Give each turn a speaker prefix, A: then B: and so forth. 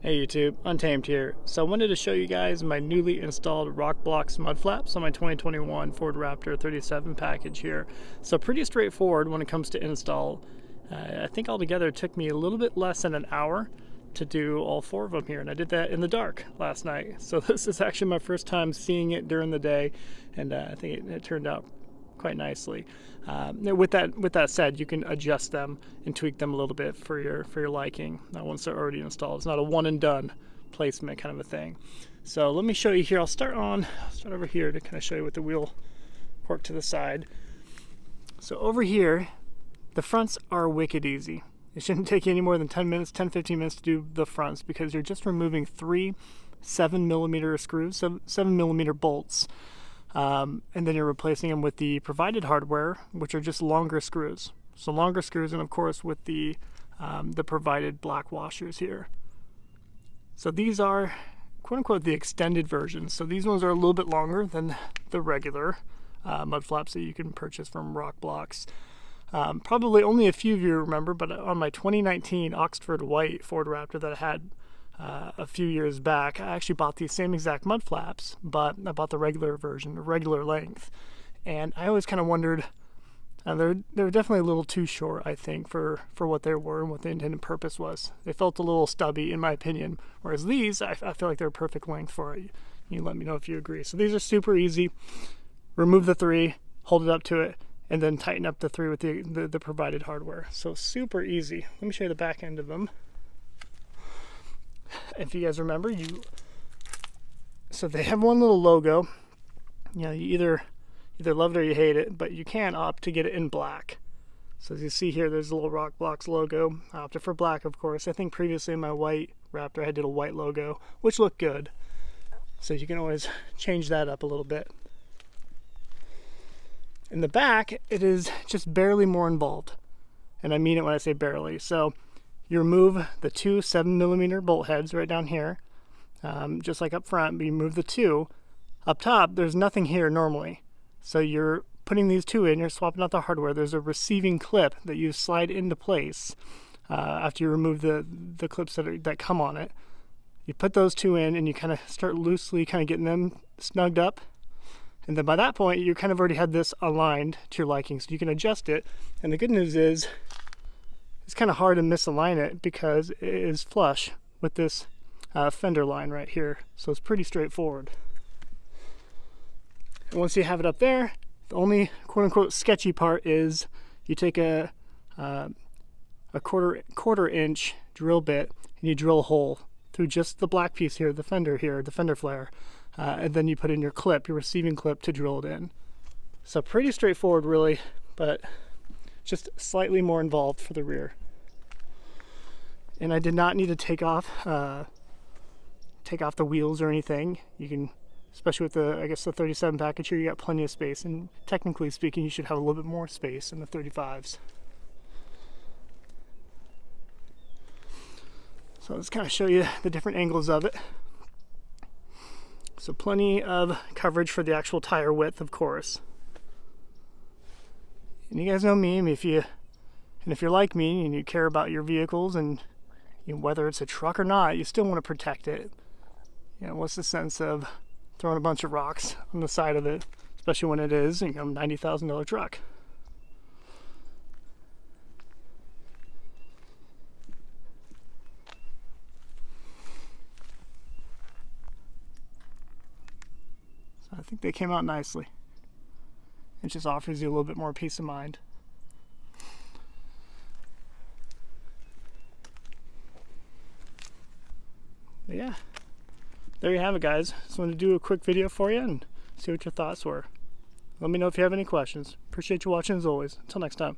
A: Hey YouTube, Untamed here. So I wanted to show you guys my newly installed RokBlokz mud flaps on my 2021 Ford Raptor 37 package here. So pretty straightforward when it comes to install. I think altogether it took me a little bit less than an hour to do all four of them here, and I did that in the dark last night. So this is actually my first time seeing it during the day, and I think it turned out quite nicely. With that said, you can adjust them and tweak them a little bit for your liking once they're already installed. It's not a one and done placement kind of a thing. So let me show you here. I'll start over here to kind of show you with the wheel cork to the side. So over here, the fronts are wicked easy. It shouldn't take you any more than 10 minutes, 10-15 minutes to do the fronts, because you're just removing three 7mm screws, 7mm bolts. And then you're replacing them with the provided hardware, which are just longer screws. So longer screws, and of course with the provided black washers here. So these are quote unquote the extended versions. So these ones are a little bit longer than the regular mud flaps that you can purchase from RokBlokz. Probably only a few of you remember, but on my 2019 Oxford White Ford Raptor that I had a few years back, I actually bought these same exact mud flaps, but I bought the regular version, the regular length. And I always kind of wondered, they're definitely a little too short, I think, for what they were and what the intended purpose was. They felt a little stubby, in my opinion, whereas these, I feel like they're perfect length for it. You let me know if you agree. So these are super easy. Remove the three, hold it up to it, and then tighten up the three with the provided hardware. So super easy. Let me show you the back end of them. If you guys remember, so they have one little logo. You know, you either love it or you hate it, but you can opt to get it in black. So as you see here, there's a little RokBlokz logo. I opted for black, of course. I think previously in my white Raptor I did a white logo, which looked good. So you can always change that up a little bit. In the back, it is just barely more involved. And I mean it when I say barely. So you remove the two 7mm bolt heads right down here, just like up front, but you move the two. Up top, there's nothing here normally. So you're putting these two in, you're swapping out the hardware. There's a receiving clip that you slide into place after you remove the clips that come on it. You put those two in and you kind of start loosely kind of getting them snugged up. And then by that point, you kind of already had this aligned to your liking, so you can adjust it. And the good news is, it's kind of hard to misalign it because it is flush with this fender line right here. So it's pretty straightforward. And once you have it up there, the only quote-unquote sketchy part is you take a quarter inch drill bit and you drill a hole through just the black piece here, the fender flare, and then you put in your clip, your receiving clip, to drill it in. So pretty straightforward really, but just slightly more involved for the rear. And I did not need to take off the wheels or anything. You can, especially with the 37 package here, you got plenty of space, and technically speaking you should have a little bit more space in the 35s. So let's kind of show you the different angles of it. So plenty of coverage for the actual tire width, of course. And you guys know me, if you're like me and you care about your vehicles, and whether it's a truck or not, you still want to protect it. What's the sense of throwing a bunch of rocks on the side of it, especially when it is, $90,000 truck. So I think they came out nicely. It just offers you a little bit more peace of mind. But yeah, there you have it, guys. Just wanted to do a quick video for you and see what your thoughts were. Let me know if you have any questions. Appreciate you watching as always. Until next time.